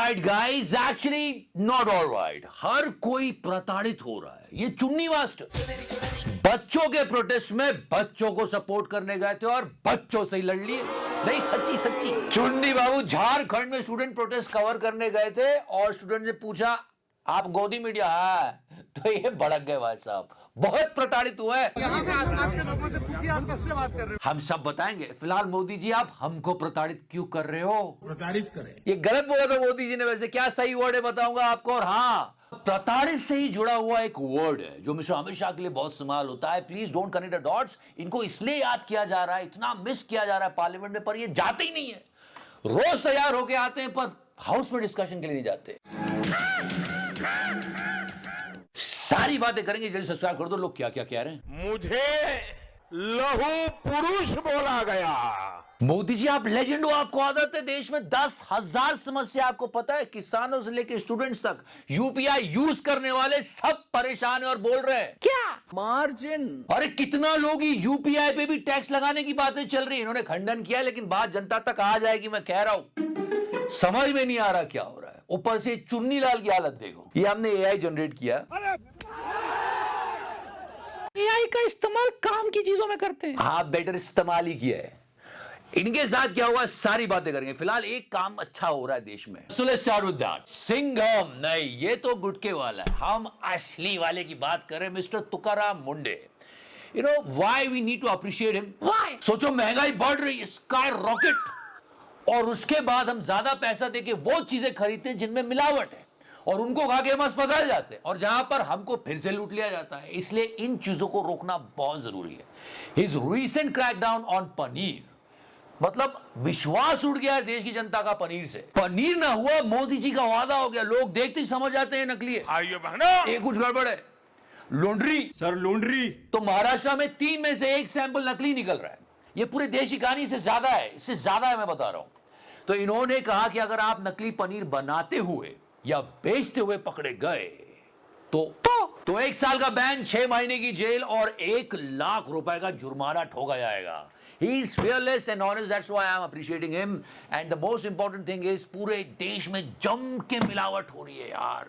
Right guys, actually not all right. हर कोई प्रताड़ित हो रहा है। ये चुन्नी मास्टर बच्चों के प्रोटेस्ट में बच्चों को सपोर्ट करने गए थे और बच्चों से ही लड़ लिए। नहीं, सच्ची सच्ची। चुन्नी बाबू झारखंड में स्टूडेंट प्रोटेस्ट कवर करने गए थे और स्टूडेंट ने पूछा आप गोदी मीडिया है, तो ये भड़क गए भाई साहब, बहुत प्रताड़ित हुआ है। यहाँ पे आसपास के लोगों से पूछिए आप किससे बात कर रहे हो। हम सब बताएंगे। फिलहाल मोदी जी, आप हमको प्रताड़ित क्यों कर रहे हो? प्रताड़ित करें। ये गलत बोला था मोदी जी ने, वैसे क्या सही वर्ड है बताऊंगा आपको। और हाँ, प्रताड़ित से ही जुड़ा हुआ एक वर्ड है जो मिस्टर अमित शाह के लिए बहुत इस्तेमाल होता है। Please don't connect the dots. इनको इसलिए याद किया जा रहा है, इतना मिस किया जा रहा है पार्लियामेंट में, पर ये जाते ही नहीं है। रोज तैयार होके आते हैं पर हाउस में डिस्कशन के लिए नहीं जाते। सारी बातें करेंगे, जल्दी सब्सक्राइब कर दो। लोग क्या क्या कह रहे हैं। मुझे लहू पुरुष बोला गया। मोदी जी, आप लेजेंड हो, आपको आदत है। देश में 10,000 समस्या, आपको पता है, किसानों से लेकर स्टूडेंट्स तक यूपीआई यूज करने वाले सब परेशान है और बोल रहे हैं क्या मार्जिन। अरे कितना लोग यूपीआई पे भी टैक्स लगाने की बातें चल रही है। इन्होंने खंडन किया, लेकिन बात जनता तक आ जाएगी। मैं कह रहा हूं, समझ में नहीं आ रहा क्या हो रहा है। ऊपर से चुन्नी लाल की हालत देखो। ये हमने एआई जनरेट किया। एआई का इस्तेमाल काम की चीजों में करते हैं। हाँ, बेटर इस्तेमाल ही किया है। इनके साथ क्या हुआ, सारी बातें करेंगे। फिलहाल एक काम अच्छा हो रहा है देश में। So let's start with that. Singham नहीं, ये तो गुटके वाला है। हम असली वाले की बात करें, mister Tukaram Munde. You know why we need to appreciate him? Why? सोचो, महंगाई बढ़ रही है, स्काई रॉकेट, और उसके बाद हम ज्यादा पैसा देके वो चीजें खरीदते हैं जिनमें मिलावट है, और उनको खा के हम अस्पताल जाते हैं, और जहां पर हमको फिर से लूट लिया जाता है। इसलिए इन चीजों को रोकना बहुत जरूरी है। His recent crackdown on paneer, मतलब विश्वास उड़ गया देश की जनता का पनीर से। पनीर ना हुआ, मोदी जी का वादा हो गया। लोग देखते ही समझ जाते हैं नकली है। भाइयों बहनों, ये कुछ गड़बड़ है। लॉन्ड्री सर लॉन्ड्री तो महाराष्ट्र में 3 में से 1 सैंपल नकली निकल रहा है। ये पूरे देश की कहानी से ज्यादा है, इससे ज्यादा है, मैं बता रहा हूं। तो इन्होंने कहा कि अगर आप नकली पनीर बनाते हुए या बेचते हुए पकड़े गए तो 1 साल का बैन, 6 महीने की जेल और 1 लाख रुपए का जुर्माना ठोका जाएगा। He is fearless and honest. That's why I am appreciating him. And the most important thing is, पूरे देश में जम के मिलावट हो रही है यार।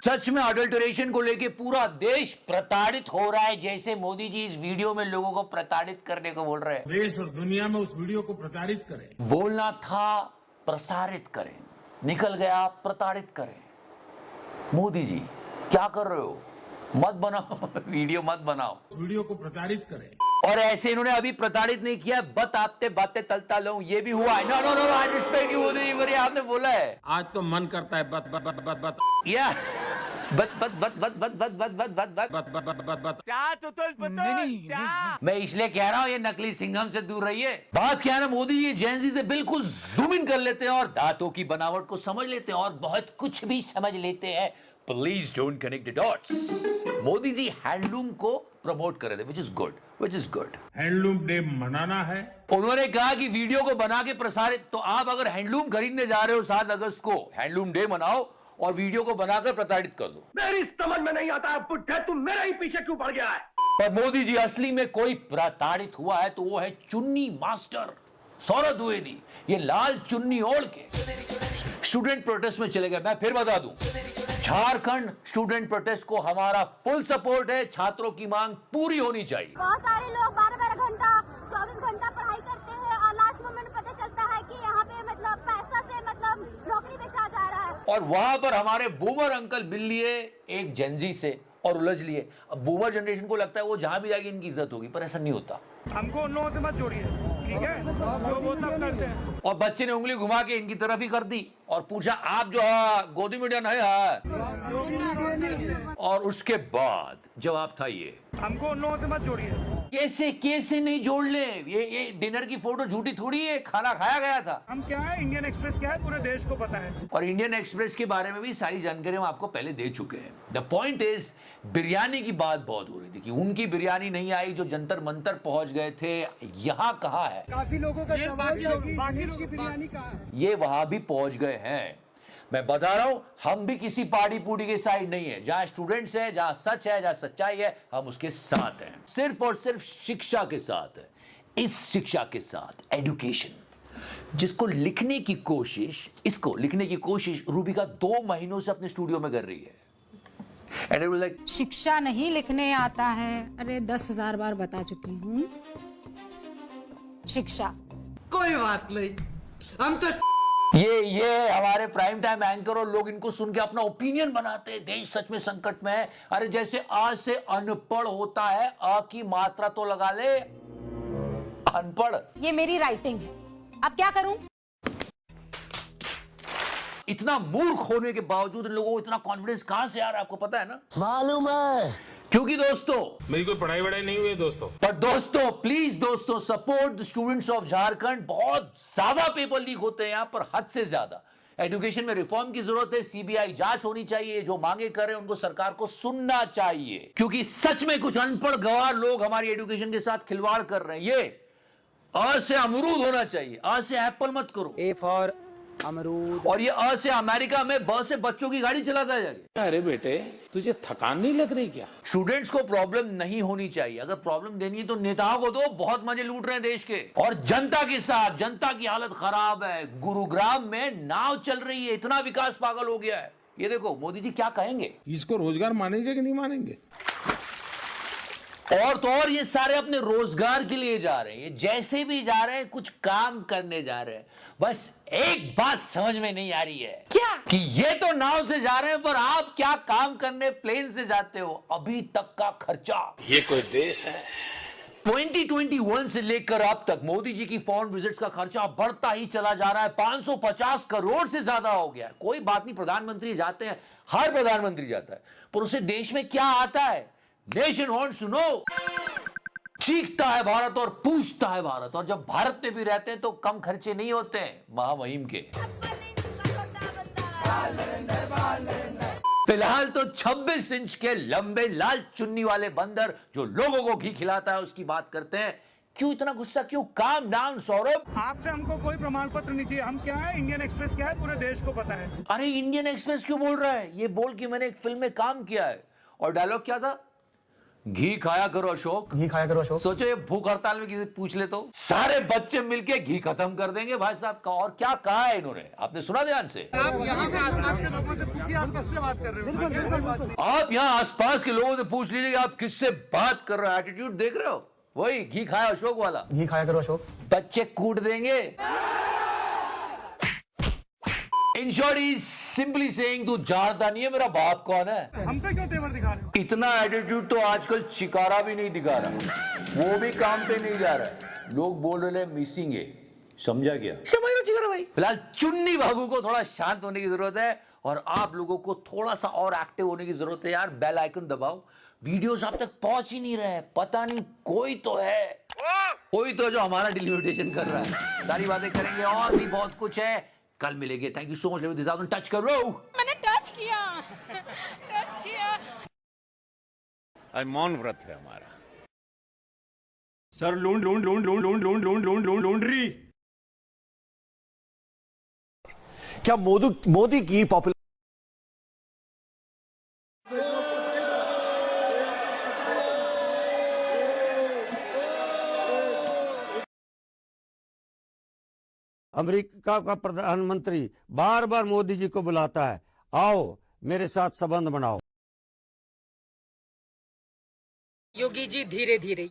सच में अडल्टरेशन को लेके पूरा देश प्रताड़ित हो रहा है, जैसे मोदी जी इस वीडियो में लोगों को प्रताड़ित करने को बोल रहे हैं। देश और दुनिया में उस वीडियो को प्रचारित करें। बोलना था प्रसारित करें, निकल गया प्रताड़ित करें। मोदी जी क्या कर रहे हो? मत बनाओ वीडियो, मत बनाओ, वीडियो को प्रचारित करें। और ऐसे इन्होंने अभी प्रताड़ित नहीं किया, बताते बातें तलता लो, ये भी हुआ है। No no no, I respect you Modi ji, आपने बोला है। आज तो मन करता है बत बत बत बत बत या बत बत बत बत बत बत बत बत बत बत बत बत बत बत मैं इसलिए कह रहा हूं, ये नकली सिंघम से दूर रहिए। बात क्या है ना, मोदी जी जेनजी से बिल्कुल जूम इन कर लेते हैं और दांतों की बनावट को समझ लेते हैं और बहुत कुछ भी समझ लेते हैं। Please don't connect the dots. Modi ji handloom को प्रमोट कर रहे थे, which is good, which is good. Handloom day मनाना है। उन्होंने कहा कि वीडियो को बना के प्रसारित, तो आप अगर हैंडलूम खरीदने जा रहे हो 7 अगस्त को, हैंडलूम डे मनाओ और वीडियो को बनाकर प्रताड़ित कर दो। मेरी समझ में नहीं आता है बुड्ढे, तुम मेरे ही पीछे क्यों पड़ गया है। पर मोदी जी, असली में कोई प्रताड़ित हुआ है तो वो है चुन्नी मास्टर सौरभ द्विवेदी। ये लाल चुन्नी ओढ़ के स्टूडेंट प्रोटेस्ट में चले गए। मैं फिर बता दूं, झारखंड स्टूडेंट प्रोटेस्ट को हमारा फुल सपोर्ट है। छात्रों की मांग पूरी होनी चाहिए। बहुत सारे लोग 12-12 घंटा 24 घंटा पढ़ाई करते हैं और लास्ट मोमेंट पता चलता है कि यहाँ पे मतलब पैसा से मतलब नौकरी बेचा जा रहा है। और वहां पर हमारे बूमर अंकल मिल लिए एक जेनजी से और उलझ लिए। अब बूमर जनरेशन को लगता है वो जहां भी जाएगी इनकी इज्जत होगी, पर ऐसा नहीं होता। हमको उन लोगों से मत जोड़िए, ठीक है, जो वो सब करते हैं। और बच्चे ने उंगली घुमा के इनकी तरफ ही कर दी और पूछा आप जो गोदी मीडिया नहीं है। और उसके बाद जवाब था ये, हमको उन लोगों से मत जोड़िए। कैसे कैसे नहीं जोड़ ले, ये डिनर की फोटो झूठी थोड़ी है, खाना खाया गया था। हम क्या है, इंडियन एक्सप्रेस क्या है, पूरे देश को पता है। और इंडियन एक्सप्रेस के बारे में भी सारी जानकारी हम आपको पहले दे चुके हैं। द पॉइंट इज, बिरयानी की बात बहुत हो रही थी कि उनकी बिरयानी नहीं आई जो जंतर मंतर पहुंच गए थे। यहाँ कहाँ है? काफी लोगों का सवाल है कि बाकी लोगों की बिरयानी कहाँ है। ये वहां भी पहुंच गए हैं। मैं बता रहा हूं, हम भी किसी पार्टी पूड़ी के साइड नहीं है। जहां स्टूडेंट्स है, जहां सच है, जहां सच्चाई है, हम उसके साथ हैं। सिर्फ और सिर्फ शिक्षा के साथ है। इस शिक्षा के साथ, एजुकेशन जिसको लिखने की कोशिश, इसको लिखने की कोशिश रूबिका 2 महीनों से अपने स्टूडियो में कर रही है। एंड इट वाज लाइक, शिक्षा नहीं लिखने आता है, अरे 10,000 बार बता चुकी हूँ। शिक्षा कोई बात नहीं, हम तो ये हमारे प्राइम टाइम एंकर और लोग इनको सुन के अपना ओपिनियन बनाते हैं। देश सच में संकट में है। अरे जैसे अ से अनपढ़ होता है, अ की मात्रा तो लगा ले, अनपढ़। ये मेरी राइटिंग है, अब क्या करूं? इतना मूर्ख होने के बावजूद इन लोगों को इतना कॉन्फिडेंस कहां से आ रहा है, आपको पता है ना? मालूम है। क्योंकि दोस्तों, मेरी कोई पढ़ाई वढ़ाई नहीं हुई है दोस्तों। पर दोस्तों प्लीज दोस्तों, support the students of Jharkhand. बहुत ज्यादा पेपर लीक होते हैं यहां पर, हद से ज्यादा। एजुकेशन में रिफॉर्म की जरूरत है, सीबीआई जांच होनी चाहिए। जो मांगे कर रहे हैं उनको सरकार को सुनना चाहिए, क्योंकि सच में कुछ अनपढ़ गवार लोग हमारी एजुकेशन के साथ खिलवाड़ कर रहे हैं। ये अ से अमरूद होना चाहिए, अ से एप्पल मत करो। ए फॉर अमरूद। और ये अ से अमेरिका में, ब से बच्चों की गाड़ी चलाता है जाके। अरे बेटे, तुझे थकान नहीं लग रही क्या? स्टूडेंट्स को प्रॉब्लम नहीं होनी चाहिए। अगर प्रॉब्लम देनी है तो नेताओं को दो, बहुत मजे लूट रहे हैं देश के। और जनता के साथ, जनता की हालत खराब है। गुरुग्राम में नाव चल रही है, इतना विकास पागल हो गया है। ये देखो मोदी जी क्या कहेंगे। इसको रोजगार मानेंगे कि नहीं मानेंगे? और तो और ये सारे अपने रोजगार के लिए जा रहे हैं। ये जैसे भी जा रहे हैं कुछ काम करने जा रहे हैं। बस एक बात समझ में नहीं आ रही है, क्या? कि ये तो नाव से जा रहे हैं, पर आप क्या काम करने प्लेन से जाते हो? अभी तक का खर्चा, ये कोई देश है? 2021 से लेकर अब तक मोदी जी की फॉरेन विजिट्स का खर्चा बढ़ता ही चला जा रहा है। 550 करोड़ से ज्यादा हो गया है। कोई बात नहीं, प्रधानमंत्री जाते हैं, हर प्रधानमंत्री जाता है, पर उसे देश में क्या आता है? Nation wants to know. चीखता है भारत और पूछता है भारत। और जब भारत में भी रहते हैं तो कम खर्चे नहीं होते हैं महामहिम के। फिलहाल तो 26 इंच के लंबे लाल चुन्नी वाले बंदर जो लोगों को घी खिलाता है उसकी बात करते हैं। क्यों इतना गुस्सा, क्यों? Calm down Saurabh. आपसे हमको कोई प्रमाण पत्र नहीं चाहिए। हम क्या है, इंडियन एक्सप्रेस क्या है, पूरे देश को पता है। अरे इंडियन एक्सप्रेस क्यों बोल रहा है? ये बोल कि मैंने एक फिल्म में काम किया है। और डायलॉग क्या था? घी खाया करो अशोक, घी खाया करो अशोक। सोचो ये भूख हड़ताल में किसी पूछ ले तो सारे बच्चे मिलके घी खत्म कर देंगे भाई साहब का। और क्या कहा है इन्होंने, आपने सुना ध्यान से? आप यहाँ के आसपास के लोगों से पूछिए, आप किससे बात कर रहे हो। आप यहाँ आसपास के लोगों से पूछ लीजिए कि आप किससे बात कर रहे हो। एटीट्यूड देख रहे हो? वही घी खाया अशोक वाला, घी खाया करो अशोक। बच्चे कूट देंगे। In short, he's simply saying तू जानता नहीं है मेरा बाप कौन है। हम पे क्यों तेवर दिखा रहे हो? इतना एटीट्यूड तो आजकल चिकारा भी नहीं दिखा रहा, वो भी काम पे नहीं जा रहा है। लोग बोल रहे हैं मिसिंग है, समझा क्या? समझ लो चिकारा भाई। फिलहाल चुन्नी बाबू को थोड़ा शांत होने की जरूरत है और आप लोगों को थोड़ा सा और एक्टिव होने की जरूरत है यार। बेल आइकन दबाओ, वीडियोस आप तक पहुंच ही नहीं रहे। पता नहीं कोई तो है, कोई तो जो हमारा डिलीमिटेशन कर रहा है। सारी बातें करेंगे और भी बहुत कुछ है, कल मिलेंगे। Thank you so much. Touch करो। मैंने टच किया। आज मौन व्रत है हमारा। सर लूंड्री। क्या मोदी की पॉपुलर अमेरिका का प्रधानमंत्री बार बार मोदी जी को बुलाता है, आओ मेरे साथ संबंध बनाओ। योगी जी धीरे धीरे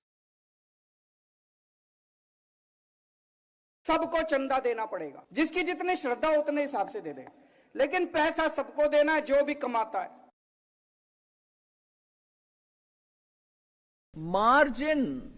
सबको चंदा देना पड़ेगा, जिसकी जितनी श्रद्धा उतने हिसाब से दे दे, लेकिन पैसा सबको देना है जो भी कमाता है। मार्जिन